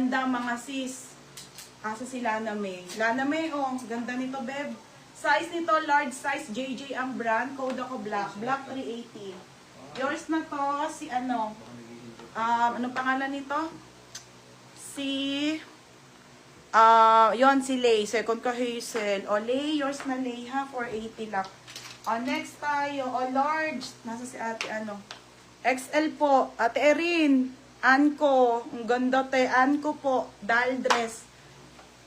ganda mga sis. Asa si Lana May? Lana May, oh, ganda nito, beb. Size nito, large size, JJ ang brand. Code ako black. Black 380. Yours na to, si ano? Anong pangalan nito? Si... yon si Lay. Second ka Hazel. O, Lay, yours na Lay ha. 480 lang. O, next tayo. O, large. Nasa si ate, ano? XL po. Ate Erin. Anko. Ang ganda te. Anko po. Doll dress.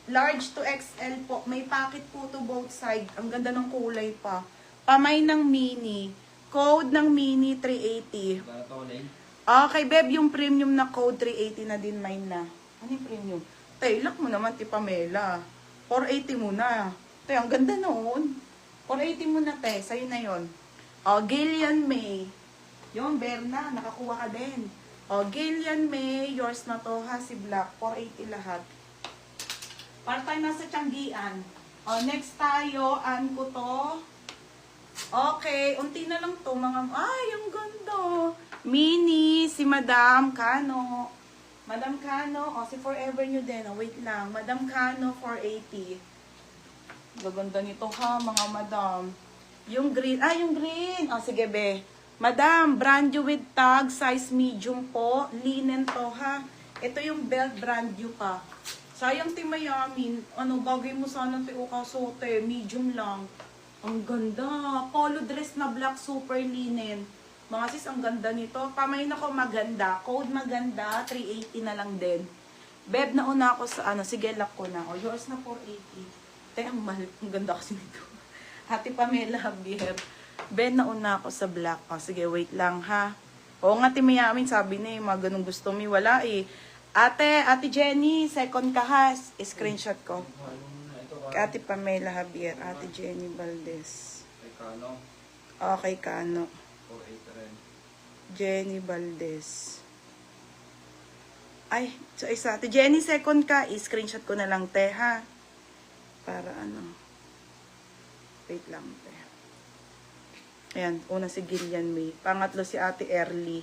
Large to XL po. May pocket po to both side. Ang ganda ng kulay pa. Pamay ng mini. Code ng mini 380. Okay, beb. Yung premium na code 380 na din mine na. Ano yung premium? Tay, lock mo naman, ti Pamela. 480 muna. Tay, ang ganda noon. 480 muna, te. Sa'yo na yon. O, Gillian May. Yung, Berna, nakakuha ka din. O, Gillian May, yours na to ha, si Black. 480 lahat. Part-time nasa Tianggian. O, next tayo, Anko to. Okay, unti na lang to, mga... Ay, ang ganda. Mini, si Madam Kano. Madam Kano, o si Forever New din, oh, wait lang. Madam Kano, 480. Gaganda nito ha, mga madam. Yung green, yung green. O, sige be. Madam, brand new with tag, size medium po. Linen to ha. Ito yung belt brand new pa. Sayang ti Mayamin, ano, bagay mo sana ti Ukasote, medium lang. Ang ganda. Polo dress na black, super linen. Mga sis, ang ganda nito. Pamayin ako maganda. Code maganda, 380 na lang din. Beb, nauna ako sa ano, sige, lock ko na. O, yours na 480. Tay, ang mahal. Ang ganda kasi nito. Ate Pamela Javier. Beb, nauna ako sa black. O, sige, wait lang ha. O nga, Timayamin, sabi na eh, mga ganun gusto mi. Wala eh. Ate Jenny, second ka ha. Screenshot ko. Ate Pamela Javier. Ate Jenny Valdez. Okay, Kano. Jenny Valdez. Ay, so isa. Ate Jenny, second ka. I-screenshot ko na lang, te, ha? Para ano. Wait lang, te. Ayan, una si Gillian May. Pangatlo si Ate Early.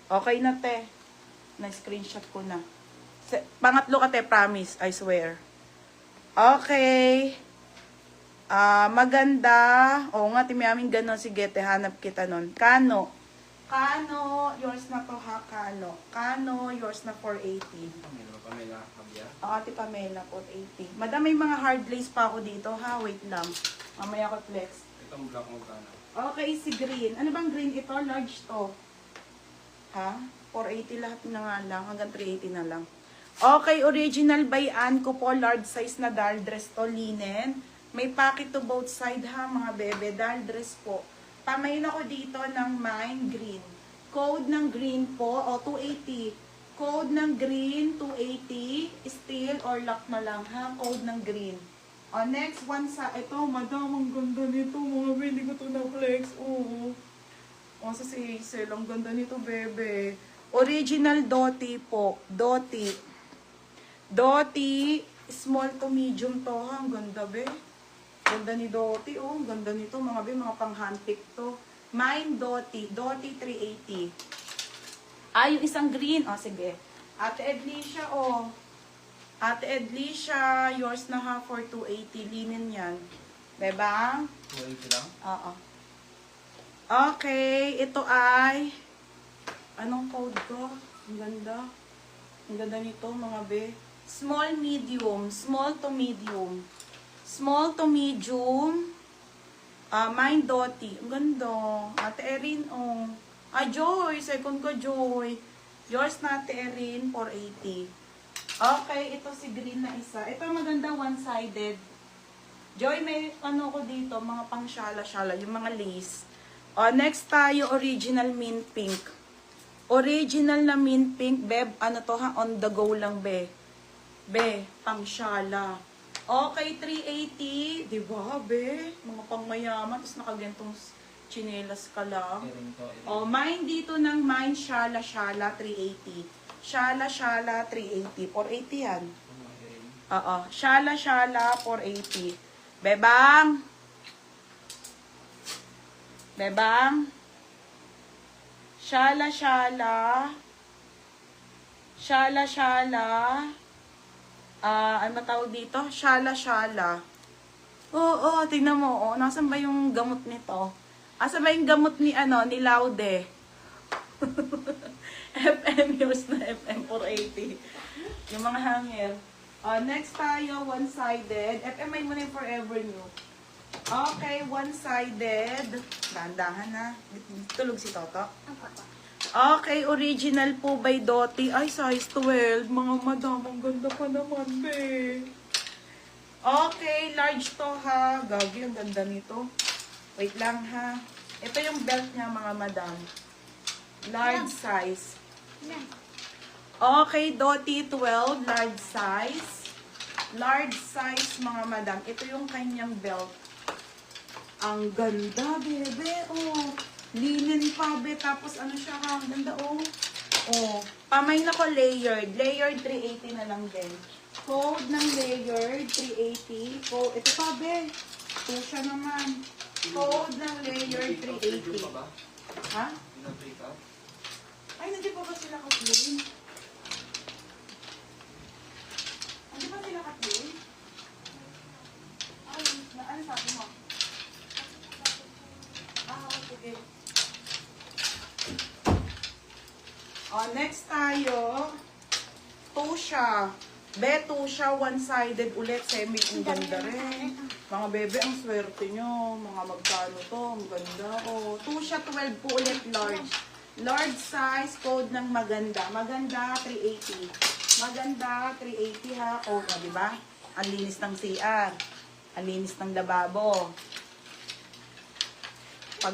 Okay na, te. Na-screenshot ko na. Pangatlo ka, te, promise. I swear. Okay. Maganda. Oo nga, Timayamin, gano'n. Sige, te, hanap kita nun. Kano. Kano, yours na to ha, Kano. Kano, yours na 480. Pamela, Javier. Ate Pamela, 480. Madam, may mga hard lace pa ako dito ha. Wait lang. Mamaya ko flex. Itong black mo kana. Okay, si green. Ano bang green ito? Large to. Ha? 480 lahat na nga lang. Hanggang 380 na lang. Okay, original by Anko po. Large size na doll dress to. Linen. May pocket to both side ha, mga bebe. Doll dress po. Pamayin ako dito ng mine green. Code ng green po, o 280. Code ng green, 280. Steel or lock na lang ha, code ng green. O next one sa, ito, madam, ang ganda nito. Mga hindi ko ito na-flex. Oo. O sa si Hazel, ang ganda nito, bebe. Original Doti po. Doti. Doti, small to medium to ha, ang ganda, be. Ganda ni Doti, oh. Ganda nito, mga be, mga pang-handpick to. Mine Doti. Doti 380. Yung isang green. O, sige. Ate Edlicia, oh. Ate Edlicia, yours na ha for 280. Linen yan. Diba? 280 lang? Oo. Okay, ito ay... Anong code ko? Ang ganda. Ang ganda nito, mga be. Small, medium. Small to medium. Small to medium. Mine Doti. Ang ganda. Ate Erin, oh. Joy. Second ko, Joy. Yours na, Ate Erin, 480. Okay, ito si green na isa. Ito maganda, one-sided. Joy, may ano ko dito, mga pang shala-shala, yung mga lace. Next tayo, original mint pink. Original na mint pink, beb. Ano to ha? On the go lang, be. Be, pang shala. Okay, 380. Diba, be? Mga pangmayaman. Tapos nakagantong chinelas ka lang. Mine dito ng mine, shala-shala, 380. Shala-shala, 380. 480 yan. Shala-shala, 480. Bebang. Bebang. Shala-shala. Shala. Ano matawag dito? Shala. Oo, tingnan mo. Oh, nasan ba yung gamot nito? Asan ba yung gamot ni, ni Laude? FM, yours na FM 480. Yung mga hanger. Next tayo, one-sided. FM ay muna yung Forever New. Okay, one-sided. Dahan-dahan na. Tulog si Toto. Okay, original po by Doty. Ay, size 12. Mga madam, ang ganda pa naman, be. Okay, large to ha. Gagi, ang ganda nito. Wait lang ha. Ito yung belt niya, mga madam. Large size. Okay, Doty 12, large size. Large size, mga madam. Ito yung kanyang belt. Ang ganda, bebe. Oh, linen pa, be. Tapos ano siya ha? Ang ganda, oh. Oh, pamay na ko layered. Layered 380 na lang din. Code ng layered 380. Code, ito pa, be. Ito siya naman. Code ng layered 380. Ha? Ay, nandiyan pa ba sila ka-clean? Nandiyan ba sila ka-clean? Ay, ano sabi mo? Okay. Next tayo. Tusha. Tusha, one-sided ulit. Semi, ang ganda rin. Mga bebe, ang swerte nyo. Mga magkano to. Ang ganda. Tusha, 12 po ulit, large. Large size, code ng maganda. Maganda, 380. Maganda, 380 ha. Diba? Ang linis ng CR. Ang linis ng lababo. Pag